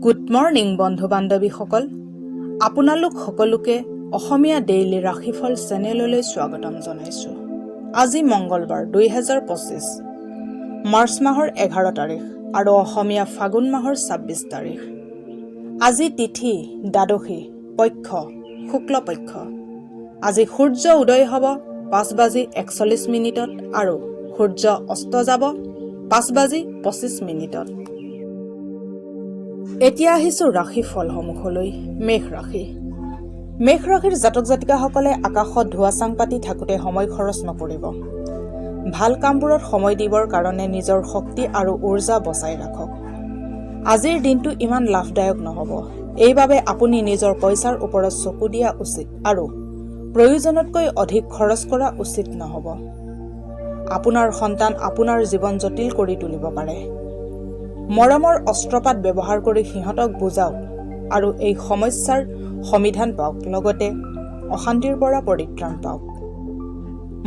Good morning বন্ধু বান্ধৱীসকল, আপোনালোক সকলোকে অসমীয়া ডেইলি ৰাশিফল চেনেললৈ স্বাগতম জনাইছোঁ। আজি মঙ্গলবাৰ 2025 মাৰ্চ মাহৰ 11 তাৰিখ আৰু অসমীয়া ফাগুন মাহৰ 26 তাৰিখ। আজি তিথি দ্বাদশী, পক্ষ শুক্লপক্ষ। আজি সূৰ্য উদয় হ'ব 5:41 আৰু সূৰ্য অস্ত যাব 5:25। এতিয়া আহিছোঁ ৰাশিফলসমূহলৈ। মেষ ৰাশি। মেষ ৰাশিৰ জাতক জাতিকাসকলে আকাশত ধোঁৱাচাং পাতি থাকোঁতে সময় খৰচ নকৰিব। ভাল কামবোৰত সময় দিবৰ কাৰণে নিজৰ শক্তি আৰু উৰ্জা বচাই ৰাখক। আজিৰ দিনটো ইমান লাভদায়ক নহ'ব, এইবাবে আপুনি নিজৰ পইচাৰ ওপৰত চকু দিয়া উচিত আৰু প্ৰয়োজনতকৈ অধিক খৰচ কৰা উচিত নহ'ব। আপোনাৰ সন্তান আপোনাৰ জীৱন জটিল কৰি তুলিব পাৰে। মৰমৰ অস্ত্ৰপাত ব্যৱহাৰ কৰি সিহঁতক বুজাওক আৰু এই সমস্যাৰ সমাধান পাওক, লগতে অশান্তিৰ পৰা পৰিত্ৰাণ পাওক।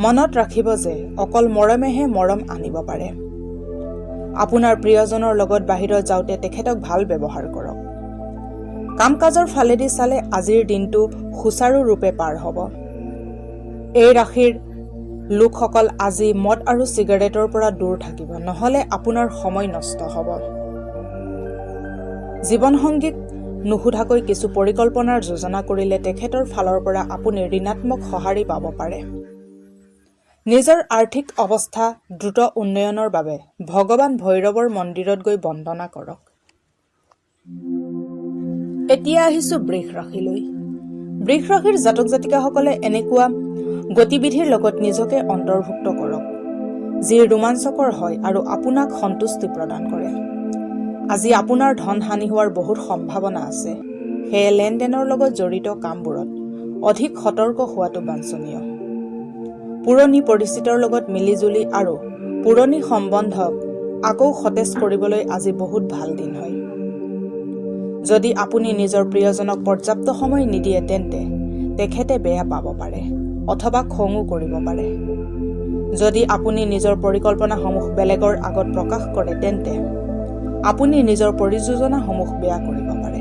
মনত ৰাখিব যে অকল মৰমেহে মৰম আনিব পাৰে। আপোনাৰ প্ৰিয়জনৰ লগত বাহিৰত যাওঁতে তেখেতক ভাল ব্যৱহাৰ কৰক। কাম কাজৰ ফালেদি চালে আজিৰ দিনটো সুচাৰুৰূপে পাৰ হ'ব। এই ৰাশিৰ লোকসকল আজি মদ আৰু চিগাৰেটৰ পৰা দূৰ থাকিব, নহ'লে আপোনাৰ সময় নষ্ট হ'ব। জীৱনসংগীক নুসুধাকৈ কিছু পৰিকল্পনাৰ যোজনা কৰিলে তেখেতৰ ফালৰ পৰা আপুনি ঋণাত্মক সঁহাৰি পাব পাৰে। নিজৰ আৰ্থিক অৱস্থা দ্ৰুত উন্নয়নৰ বাবে ভগৱান ভৈৰৱৰ মন্দিৰত গৈ বন্দনা কৰক। এতিয়া আহিছোঁ বৃষ ৰাশিলৈ। বৃষ ৰাশিৰ জাতক জাতিকাসকলে এনেকুৱা গতিবিধিৰ লগত নিজকে অন্তৰ্ভুক্ত কৰক যি ৰোমাঞ্চকৰ হয় আৰু আপোনাক সন্তুষ্টি প্ৰদান কৰে। আজি আপোনাৰ ধন হানি হোৱাৰ বহুত সম্ভাৱনা আছে, সেয়ে লেনদেনৰ লগত জড়িত কামবোৰত অধিক সতৰ্ক হোৱাটো বাঞ্ছনীয়। পুৰণি পৰিচিতৰ লগত মিলিজুলি আৰু পুৰণি সম্বন্ধক আকৌ সতেজ কৰিবলৈ আজি বহুত ভাল দিন হয়। যদি আপুনি নিজৰ প্ৰিয়জনক পৰ্যাপ্ত সময় নিদিয়ে তেন্তে তেখেতে বেয়া পাব পাৰে অথবা খঙো কৰিব পাৰে। যদি আপুনি নিজৰ পৰিকল্পনাসমূহ বেলেগৰ আগত প্ৰকাশ কৰে তেন্তে আপুনি নিজৰ পৰিযোজনাসমূহ বেয়া কৰিব পাৰে।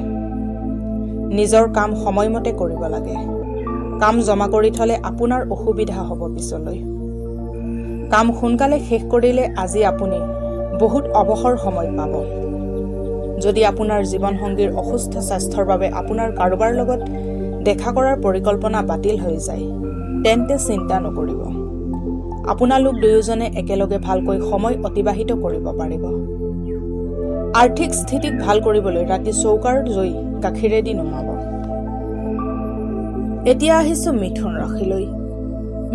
নিজৰ কাম সময়মতে কৰিব লাগে। কাম জমা কৰি থলে আপোনাৰ অসুবিধা হ'ব পিছলৈ। কাম সোনকালে শেষ কৰিলে আজি আপুনি বহুত অৱসৰ সময় পাব। যদি আপোনাৰ জীৱনসংগীৰ অসুস্থ স্বাস্থ্যৰ বাবে আপোনাৰ কাৰোবাৰ লগত দেখা কৰাৰ পৰিকল্পনা বাতিল হৈ যায় তেন্তে চিন্তা নকৰিব। আপোনালোক দুয়োজনে একেলগে ভালকৈ সময় অতিবাহিত কৰিব পাৰিব। আৰ্থিক স্থিতিক ভাল কৰিবলৈ ৰাতি চৌকাৰ জুই গাখীৰেদি নুমাব। এতিয়া আহিছোঁ মিথুন ৰাশিলৈ।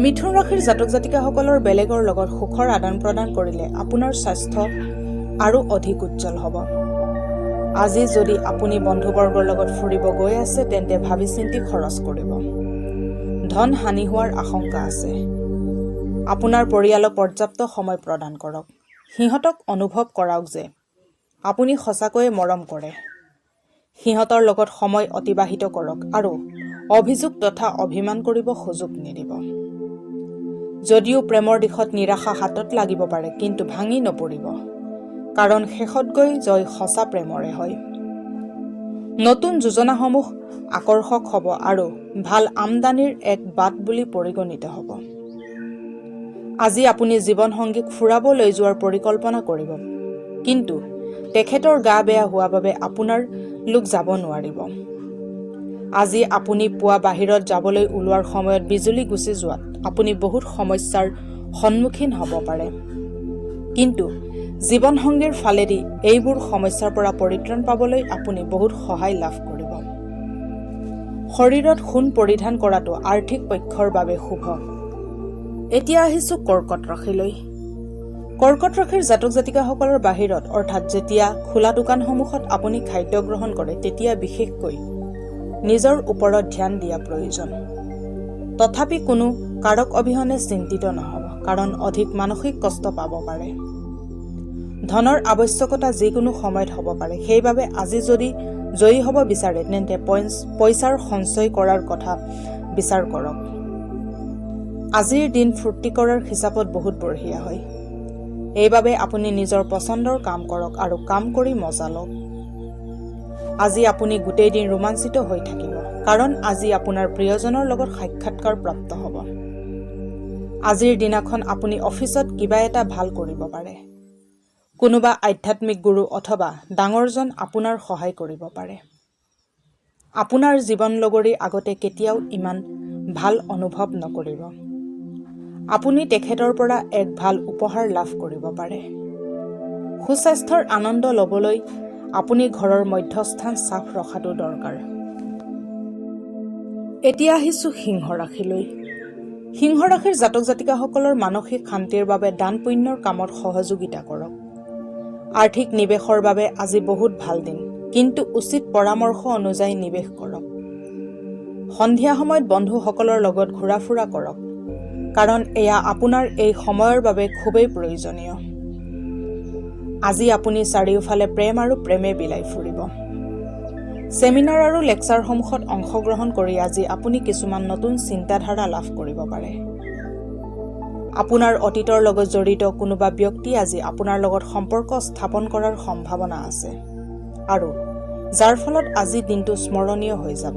মিথুন ৰাশিৰ জাতক জাতিকাসকলৰ বেলেগৰ লগত সুখৰ আদান প্ৰদান কৰিলে আপোনাৰ স্বাস্থ্য আৰু অধিক উজ্জ্বল হ'ব। আজি যদি আপুনি বন্ধুবৰ্গৰ লগত ফুৰিব গৈ আছে তেন্তে ভাবি চিন্তি খৰচ কৰিব। ধন হানি হোৱাৰ আশংকা আছে। আপোনাৰ পৰিয়ালক পৰ্যাপ্ত সময় প্ৰদান কৰক। সিহঁতক অনুভৱ কৰাওক যে আপুনি সঁচাকৈয়ে মৰম কৰে। সিহঁতৰ লগত সময় অতিবাহিত কৰক আৰু অভিযোগ তথা অভিমান কৰিব সুযোগ নিদিব। যদিও প্ৰেমৰ দিশত নিৰাশা হাতত লাগিব পাৰে, কিন্তু ভাঙি নপৰিব, কাৰণ শেষত গৈ জয় সঁচা প্ৰেমৰে হয়। নতুন যোজনাসমূহ আকৰ্ষক হ'ব আৰু ভাল আমদানিৰ এক বাট বুলি পৰিগণিত হ'ব। আজি আপুনি জীৱনসংগীক ফুৰাব লৈ যোৱাৰ পৰিকল্পনা কৰিব, কিন্তু তেখেতৰ গা বেয়া হোৱা বাবে আপোনাৰ লোক যাব নোৱাৰিব। আজি আপুনি পুৱা বাহিৰত যাবলৈ ওলোৱাৰ সময়ত বিজুলী গুচি যোৱাত আপুনি বহুত সমস্যাৰ সন্মুখীন হ'ব পাৰে, কিন্তু জীৱনসংগীৰ ফালেদি এইবোৰ সমস্যাৰ পৰা পৰিত্ৰাণ পাবলৈ আপুনি বহুত সহায় লাভ কৰিব। শৰীৰত সোণ পৰিধান কৰাটো আৰ্থিক পক্ষৰ বাবে শুভ। এতিয়া আহিছোঁ কৰ্কট ৰাশিলৈ। কৰ্কট ৰাশিৰ জাতক জাতিকাসকলৰ বাহিৰত, অৰ্থাৎ যেতিয়া খোলা দোকানসমূহত আপুনি খাদ্য গ্ৰহণ কৰে তেতিয়া বিশেষকৈ নিজৰ ওপৰত ধ্যান দিয়া প্ৰয়োজন। তথাপি কোনো কাৰক অবিহনে চিন্তিত নহ'ব, কাৰণ অধিক মানসিক কষ্ট পাব পাৰে। ধনৰ আৱশ্যকতা যিকোনো সময়ত হ'ব পাৰে, সেইবাবে আজি যদি জয়ী হ'ব বিচাৰে তেন্তে পইচাৰ সঞ্চয় কৰাৰ কথা বিচাৰ কৰক। আজিৰ দিন ফূৰ্তি কৰাৰ হিচাপত বহুত বঢ়িয়া হয়। এইবাবে আপুনি নিজৰ পচন্দৰ কাম কৰক আৰু কাম কৰি মজা লওক। আজি আপুনি গোটেই দিন ৰোমাঞ্চিত হৈ থাকিব, কাৰণ আজি আপোনাৰ প্ৰিয়জনৰ লগত সাক্ষাৎকাৰ প্ৰাপ্ত হ'ব। আজিৰ দিনাখন আপুনি অফিচত কিবা এটা ভাল কৰিব পাৰে। কোনোবা আধ্যাত্মিক গুৰু অথবা ডাঙৰজন আপোনাৰ সহায় কৰিব পাৰে। আপোনাৰ জীৱন লগৰী আগতে কেতিয়াও ইমান ভাল অনুভৱ নকৰিব। আপুনি তেখেতৰ পৰা এক ভাল উপহাৰ লাভ কৰিব পাৰে। সুস্বাস্থ্যৰ আনন্দ ল'বলৈ আপুনি ঘৰৰ মধ্যস্থান চাফ ৰখাটো দৰকাৰ। এতিয়া আহিছোঁ সিংহ ৰাশিলৈ। সিংহ ৰাশিৰ জাতক জাতিকাসকলৰ মানসিক শান্তিৰ বাবে দান পুণ্যৰ কামত সহযোগিতা কৰক। আৰ্থিক নিৱেশৰ বাবে আজি বহুত ভাল দিন, কিন্তু উচিত পৰামৰ্শ অনুযায়ী নিৱেশ কৰক। সন্ধিয়া সময়ত বন্ধুসকলৰ লগত ঘূৰা ফুৰা কৰক, কাৰণ এয়া আপোনাৰ এই সময়ৰ বাবে খুবেই প্ৰয়োজনীয়। আজি আপুনি চাৰিওফালে প্ৰেম আৰু প্ৰেমে বিলাই ফুৰিব। ছেমিনাৰ আৰু লেকচাৰসমূহত অংশগ্ৰহণ কৰি আজি আপুনি কিছুমান নতুন চিন্তাধাৰা লাভ কৰিব পাৰে। আপোনাৰ অতীতৰ লগত জড়িত কোনোবা ব্যক্তি আজি আপোনাৰ লগত সম্পৰ্ক স্থাপন কৰাৰ সম্ভাৱনা আছে, আৰু যাৰ ফলত আজি দিনটো স্মৰণীয় হৈ যাব।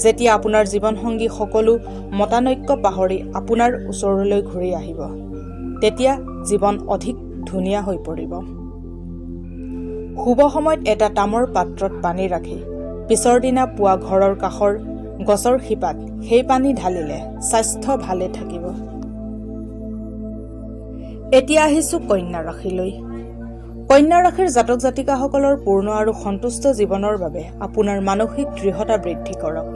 যেতিয়া আপোনাৰ জীৱনসংগী সকলো মতানৈক্য পাহৰি আপোনাৰ ওচৰলৈ ঘূৰি আহিব, তেতিয়া জীৱন অধিক ধুনীয়া হৈ পৰিব। শুভ সময়ত এটা তামৰ পাত্ৰত পানী ৰাখি পিছৰ দিনা পুৱা ঘৰৰ কাষৰ গছৰ শিপাত সেই পানী ঢালিলে স্বাস্থ্য ভালে থাকিব। এতিয়া আহিছোঁ কন্যা ৰাশিলৈ। কন্যা ৰাশিৰ জাতক জাতিকাসকলৰ পূৰ্ণ আৰু সন্তুষ্ট জীৱনৰ বাবে আপোনাৰ মানসিক দৃঢ়তা বৃদ্ধি কৰক।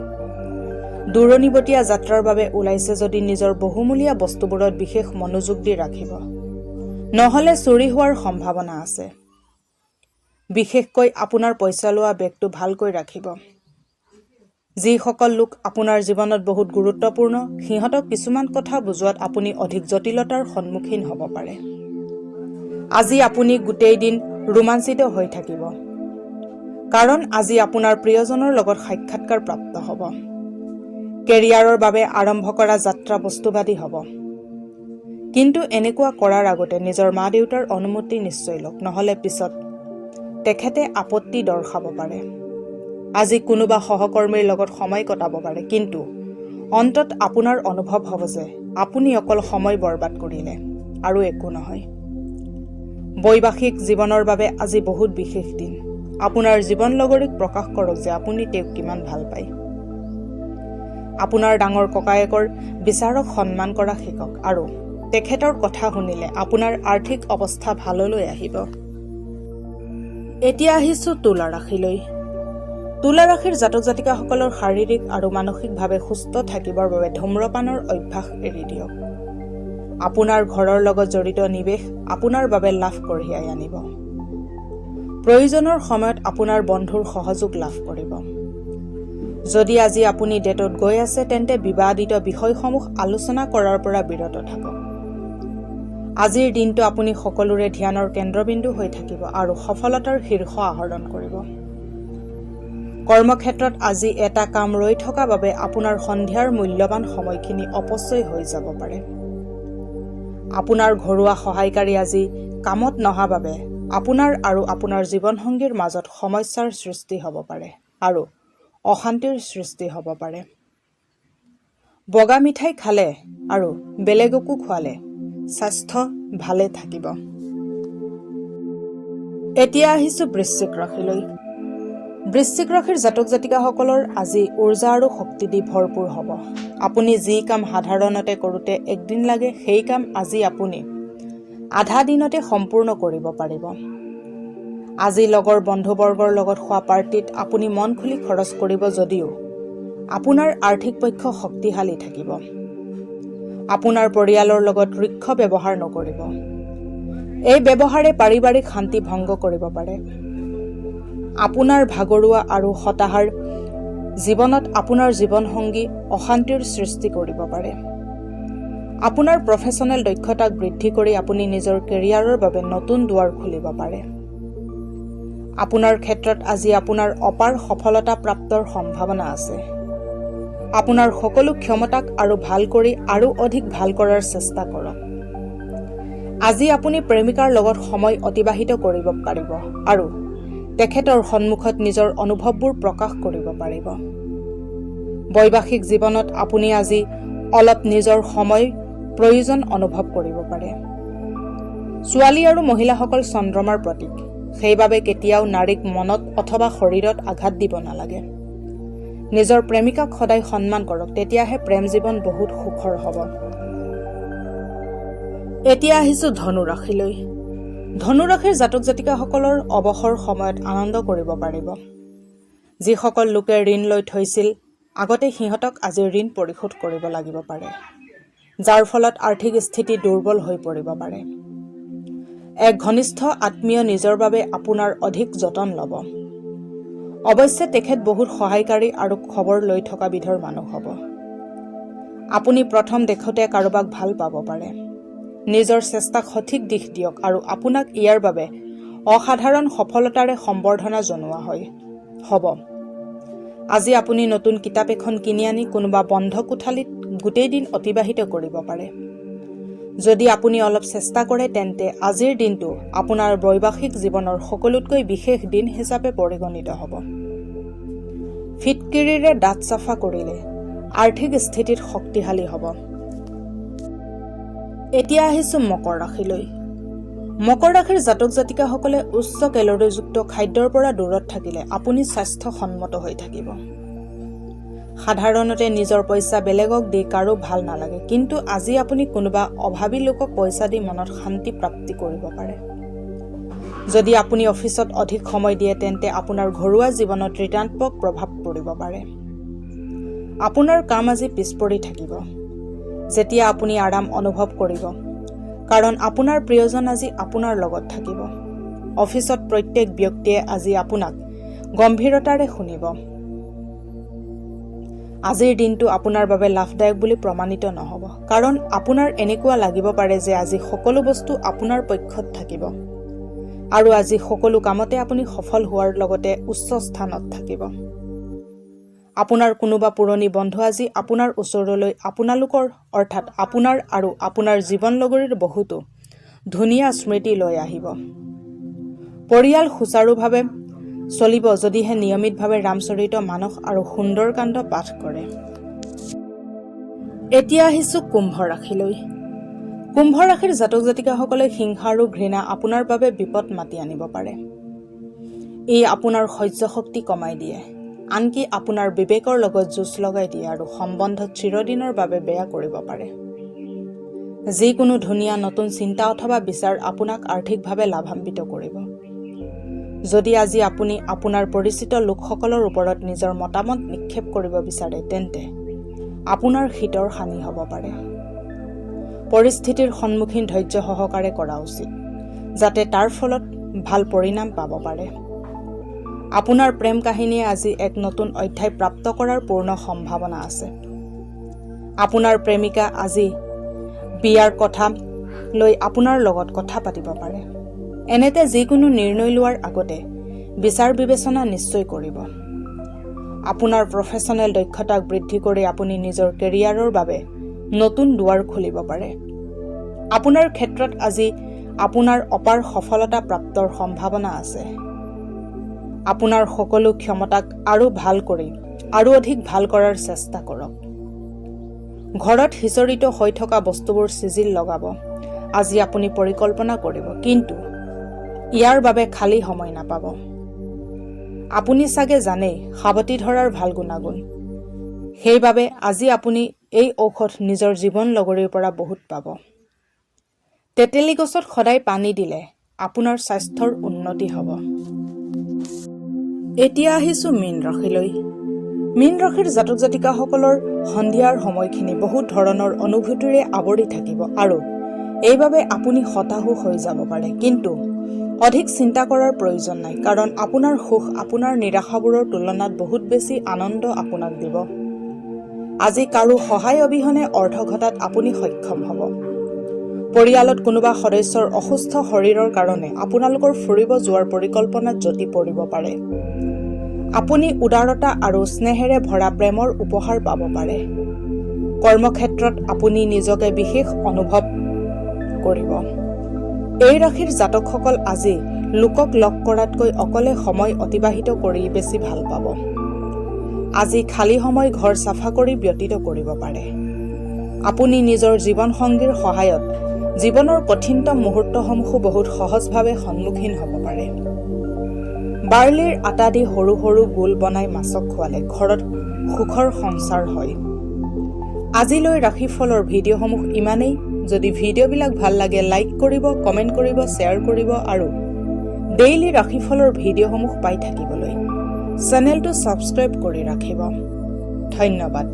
দূৰণিবতীয়া যাত্ৰাৰ বাবে ওলাইছে যদি নিজৰ বহুমূলীয়া বস্তুবোৰত বিশেষ মনোযোগ দি ৰাখিব, নহ'লে চুৰি হোৱাৰ সম্ভাৱনা আছে। বিশেষকৈ আপোনাৰ পইচা লোৱা বেগটো ভালকৈ ৰাখিব। যিসকল লোক আপোনাৰ জীৱনত বহুত গুৰুত্বপূৰ্ণ, সিহঁতক কিছুমান কথা বুজোৱাত আপুনি অধিক জটিলতাৰ সন্মুখীন হ'ব পাৰে। আজি আপুনি গোটেই দিন ৰোমাঞ্চিত হৈ থাকিব, কাৰণ আজি আপোনাৰ প্ৰিয়জনৰ লগত সাক্ষাৎকাৰ প্ৰাপ্ত হ'ব। কেৰিয়াৰৰ বাবে আৰম্ভ কৰা যাত্ৰা বস্তুবাদী হ'ব, কিন্তু এনেকুৱা কৰাৰ আগতে নিজৰ মা দেউতাৰ অনুমতি নিশ্চয় লওক, নহ'লে পিছত তেখেতে আপত্তি দৰ্শাব পাৰে। আজি কোনোবা সহকৰ্মীৰ লগত সময় কটাব পাৰে, কিন্তু অন্তত আপোনাৰ অনুভৱ হ'ব যে আপুনি অকল সময় বৰবাদ কৰিলে আৰু একো নহয়। বৈবাহিক জীৱনৰ বাবে আজি বহুত বিশেষ দিন। আপোনাৰ জীৱন লগৰীক প্ৰকাশ কৰক যে আপুনি তেওঁক কিমান ভাল পায়। আপোনাৰ ডাঙৰ ককায়েকৰ বিচাৰক সন্মান কৰা শিকক, আৰু তেখেতৰ কথা শুনিলে আপোনাৰ আৰ্থিক অৱস্থা ভাললৈ আহিব। এতিয়া আহিছোঁ তুলা ৰাশিলৈ। তুলা ৰাশিৰ জাতক জাতিকাসকলৰ শাৰীৰিক আৰু মানসিকভাৱে সুস্থ থাকিবৰ বাবে ধূম্ৰপানৰ অভ্যাস এৰি দিয়ক। আপোনাৰ ঘৰৰ লগত জড়িত নিৱেশ আপোনাৰ বাবে লাভ কঢ়িয়াই আনিব। প্ৰয়োজনৰ সময়ত আপোনাৰ বন্ধুৰ সহযোগ লাভ কৰিব। যদি আজি আপুনি ডেটত গৈ আছে, তেন্তে বিবাদিত বিষয়সমূহ আলোচনা কৰাৰ পৰা বিৰত থাকক। আজিৰ দিনটো আপুনি সকলোৰে ধ্যানৰ কেন্দ্ৰবিন্দু হৈ থাকিব আৰু সফলতাৰ শীৰ্ষ আহৰণ কৰিব। কৰ্মক্ষেত্ৰত আজি এটা কাম ৰৈ থকা বাবে আপোনাৰ সন্ধিয়াৰ মূল্যৱান সময়খিনি অপচয় হৈ যাব পাৰে। আপোনাৰ ঘৰুৱা সহায়কাৰী আজি কামত নহা বাবে আপোনাৰ আৰু আপোনাৰ জীৱনসংগীৰ মাজত সমস্যাৰ সৃষ্টি হ'ব পাৰে আৰু অশান্তিৰ সৃষ্টি হ'ব পাৰে। বগা মিঠাই খালে আৰু বেলেগকো খোৱালে স্বাস্থ্য ভালে থাকিব। এতিয়া আহিছোঁ বৃশ্চিক ৰাশিলৈ। বৃশ্চিক ৰাশিৰ জাতক জাতিকাসকলৰ আজি উৰ্জা আৰু শক্তি দি ভৰপূৰ হ'ব। আপুনি যি কাম সাধাৰণতে কৰোঁতে একদিন লাগে, সেই কাম আজি আপুনি আধা দিনতে সম্পূৰ্ণ কৰিব পাৰিব। আজি লগৰ বন্ধুবৰ্গৰ লগত হোৱা পাৰ্টিত আপুনি মন খুলি খৰচ কৰিব যদিও আপোনাৰ আৰ্থিক পক্ষ শক্তিশালী থাকিব। আপোনাৰ পৰিয়ালৰ লগত ঋক্ষ ব্যৱহাৰ নকৰিব। এই ব্যৱহাৰে পাৰিবাৰিক শান্তি ভংগ কৰিব পাৰে। আপোনাৰ ভাগৰুৱা আৰু হতাশাৰ জীৱনত আপোনাৰ জীৱনসংগী অশান্তিৰ সৃষ্টি কৰিব পাৰে। আপোনাৰ প্ৰফেশ্যনেল দক্ষতাক বৃদ্ধি কৰি আপুনি নিজৰ কেৰিয়াৰৰ বাবে নতুন দুৱাৰ খুলিব পাৰে। আপোনাৰ ক্ষেত্ৰত আজি আপোনাৰ অপাৰ সফলতা প্ৰাপ্তৰ সম্ভাৱনা আছে। আপোনাৰ সকলো ক্ষমতাক আৰু ভাল কৰি আৰু অধিক ভাল কৰাৰ চেষ্টা কৰক। আজি আপুনি প্ৰেমিকাৰ লগত সময় অতিবাহিত কৰিব পাৰিব আৰু তেখেতৰ সন্মুখত নিজৰ অনুভৱবোৰ প্ৰকাশ কৰিব পাৰিব। বৈবাহিক জীৱনত আপুনি আজি অলপ নিজৰ সময় প্ৰয়োজন অনুভৱ কৰিব পাৰে। ছোৱালী আৰু মহিলাসকল চন্দ্ৰমাৰ প্ৰতীক, সেইবাবে কেতিয়াও নাৰীক মনত অথবা শৰীৰত আঘাত দিব নালাগে। নিজৰ প্ৰেমিকাক সদায় সন্মান কৰক, তেতিয়াহে প্ৰেম জীৱন বহুত সুখৰ হ'ব। এতিয়া আহিছোঁ ধনু ৰাশিলৈ। ধনু ৰাশিৰ জাতক জাতিকাসকলৰ অৱসৰ সময়ত আনন্দ কৰিব পাৰিব। যিসকল লোকে ঋণ লৈ থৈছিল, আগতে সিহঁতক আজি ঋণ পৰিশোধ কৰিব লাগিব পাৰে, যাৰ ফলত আৰ্থিক স্থিতি দুৰ্বল হৈ পৰিব পাৰে। এক ঘনিষ্ঠ আত্মীয় নিজৰ বাবে আপোনাৰ অধিক যতন ল'ব। অৱশ্যে তেখেত বহুত সহায়কাৰী আৰু খবৰ লৈ থকা বিধৰ মানুহ হ'ব। আপুনি প্ৰথম দেখোঁতে কাৰোবাক ভাল পাব পাৰে। নিজৰ চেষ্টাক সঠিক দিশ দিয়ক আৰু আপোনাক ইয়াৰ বাবে অসাধাৰণ সফলতাৰে সম্বৰ্ধনা জনোৱা হ'ব। আজি আপুনি নতুন কিতাপ এখন কিনি আনি কোনোবা বন্ধ কোঠালিত গোটেই দিন অতিবাহিত কৰিব পাৰে। যদি আপুনি অলপ চেষ্টা কৰে তেন্তে আজিৰ দিনটো আপোনাৰ বৈবাহিক জীৱনৰ সকলোতকৈ বিশেষ দিন হিচাপে পৰিগণিত হ'ব। ফিটকিৰিৰে দাঁত চাফা কৰিলে আৰ্থিক স্থিতিত শক্তিশালী হ'ব। এতিয়া আহিছোঁ মকৰ ৰাশিলৈ। মকৰ ৰাশিৰ জাতক জাতিকাসকলে উচ্চ কেলৰিযুক্ত খাদ্যৰ পৰা দূৰত থাকিলে আপুনি স্বাস্থ্যসন্মত হৈ থাকিব। সাধাৰণতে নিজৰ পইচা বেলেগক দি কাৰো ভাল নালাগে, কিন্তু আজি আপুনি কোনোবা অভাৱী লোকক পইচা দি মনত শান্তি প্ৰাপ্তি কৰিব পাৰে। যদি আপুনি অফিচত অধিক সময় দিয়ে তেন্তে আপোনাৰ ঘৰুৱা জীৱনত ঋণাত্মক প্ৰভাৱ পৰিব পাৰে। আপোনাৰ কাম আজি পিছ পৰি থাকিব যেতিয়া আপুনি আৰাম অনুভৱ কৰিব, কাৰণ আপোনাৰ প্ৰিয়জন আজি আপোনাৰ লগত থাকিব। অফিচত প্ৰত্যেক ব্যক্তিয়ে আজি আপোনাক গম্ভীৰতাৰে শুনিব। আজিৰ দিনটো আপোনাৰ বাবে লাভদায়ক বুলি প্ৰমাণিত নহ'ব, কাৰণ আপোনাৰ এনেকুৱা লাগিব পাৰে যে আজি সকলো বস্তু আপোনাৰ পক্ষত থাকিব আৰু আজি সকলো কামতে আপুনি সফল হোৱাৰ লগতে উচ্চ স্থানত থাকিব। আপোনাৰ কোনোবা পুৰণি বন্ধু আজি আপোনাৰ ওচৰলৈ আপোনালোকৰ অৰ্থাৎ আপোনাৰ আৰু আপোনাৰ জীৱনলগৰীৰ বহুতো ধুনীয়া স্মৃতি লৈ আহিব। পৰিয়াল সুচাৰুভাৱে চলিব যদিহে নিয়মিতভাৱে ৰামচৰিত মানস আৰু সুন্দৰকাণ্ড পাঠ কৰে। এতিয়া আহিছোঁ কুম্ভ ৰাশিলৈ। কুম্ভ ৰাশিৰ জাতক জাতিকাসকলে হিংসা আৰু ঘৃণা আপোনাৰ বাবে বিপদ মাতি আনিব পাৰে। ই আপোনাৰ সহ্য শক্তি কমাই দিয়ে, আনকি আপোনাৰ বিবেকৰ লগত যুঁজ লগাই দিয়ে আৰু সম্বন্ধত চিৰদিনৰ বাবে বেয়া কৰিব পাৰে। যিকোনো ধুনীয়া নতুন চিন্তা অথবা বিচাৰ আপোনাক আৰ্থিকভাৱে লাভান্বিত কৰিব। যদি আজি আপুনি আপোনাৰ পৰিচিত লোকসকলৰ ওপৰত নিজৰ মতামত নিক্ষেপ কৰিব বিচাৰে তেন্তে আপোনাৰ হিতৰ হানি হ'ব পাৰে। পৰিস্থিতিৰ সন্মুখীন ধৈৰ্য সহকাৰে কৰা উচিত, যাতে তাৰ ফলত ভাল পৰিণাম পাব পাৰে। আপোনাৰ প্ৰেম কাহিনীয়ে আজি এক নতুন অধ্যায় প্ৰাপ্ত কৰাৰ পূৰ্ণ সম্ভাৱনা আছে। আপোনাৰ প্ৰেমিকা আজি বিয়াৰ কথা লৈ আপোনাৰ লগত কথা পাতিব পাৰে। এনেতে যিকোনো নিৰ্ণয় লোৱাৰ আগতে বিচাৰ বিবেচনা নিশ্চয় কৰিব। আপোনাৰ প্ৰফেচনেল দক্ষতাক বৃদ্ধি কৰি আপুনি নিজৰ কেৰিয়াৰৰ বাবে নতুন দুৱাৰ খুলিব পাৰে। আপোনাৰ ক্ষেত্ৰত আজি আপোনাৰ অপাৰ সফলতা প্ৰাপ্তৰ সম্ভাৱনা আছে। আপোনাৰ সকলো ক্ষমতাক আৰু ভাল কৰি আৰু অধিক ভাল কৰাৰ চেষ্টা কৰক। ঘৰত সিঁচৰিত হৈ থকা বস্তুবোৰ চিজিল লগাব আজি আপুনি পৰিকল্পনা কৰিব, কিন্তু ইয়াৰ বাবে খালী সময় নাপাব। আপুনি চাগে জানেই সাৱটি ধৰাৰ ভাল গুণাগুণ। সেইবাবে আজি আপুনি এই ঔষধ নিজৰ জীৱন লগৰীৰ পৰা বহুত পাব। তেতেলী গছত সদায় পানী দিলে আপোনাৰ স্বাস্থ্যৰ উন্নতি হ'ব। এতিয়া আহিছোঁ মীন ৰাশিলৈ। মীন ৰাশিৰ জাতক জাতিকাসকলৰ সন্ধিয়াৰ সময়খিনি বহুত ধৰণৰ অনুভূতিৰে আৱৰি থাকিব আৰু এইবাবে আপুনি হতাশো হৈ যাব পাৰে, কিন্তু অধিক চিন্তা কৰাৰ প্ৰয়োজন নাই, কাৰণ আপোনাৰ সুখ আপোনাৰ নিৰাশাবোৰৰ তুলনাত বহুত বেছি আনন্দ আপোনাক দিব। আজি কাৰো সহায় অবিহনে অৰ্থ ঘটাত আপুনি সক্ষম হ'ব। পৰিয়ালত কোনোবা সদস্যৰ অসুস্থ শৰীৰৰ কাৰণে আপোনালোকৰ ফুৰিব যোৱাৰ পৰিকল্পনাত যতি পৰিব পাৰে। আপুনি উদাৰতা আৰু স্নেহেৰে ভৰা প্ৰেমৰ উপহাৰ পাব পাৰে। কৰ্মক্ষেত্ৰত আপুনি নিজকে বিশেষ অনুভৱ কৰিব। এই ৰাশিৰ জাতকসকল আজি লোকক লগ কৰাতকৈ অকলে সময় অতিবাহিত কৰি বেছি ভাল পাব। আজি খালী সময় ঘৰ চাফা কৰি ব্যতীত কৰিব পাৰে। আপুনি নিজৰ জীৱনসংগীৰ সহায়ত জীৱনৰ কঠিনতম মুহূৰ্তসমূহো বহুত সহজভাৱে সন্মুখীন হ'ব পাৰে। বাৰ্লিৰ আটা দি সৰু সৰু গোল বনাই মাছক খোৱালে ঘৰত সুখৰ সঞ্চাৰ হয়। আজিলৈ ৰাশিফলৰ ভিডিঅ'সমূহ ইমানেই। যদি ভিডিঅ'বিলাক ভাল লাগে লাইক কৰিব, কমেণ্ট কৰিব, শ্বেয়াৰ কৰিব আৰু ডেইলি ৰাশিফলৰ ভিডিঅ'সমূহ পাই থাকিবলৈ চেনেলটো ছাবস্ক্ৰাইব কৰি ৰাখিব। ধন্যবাদ।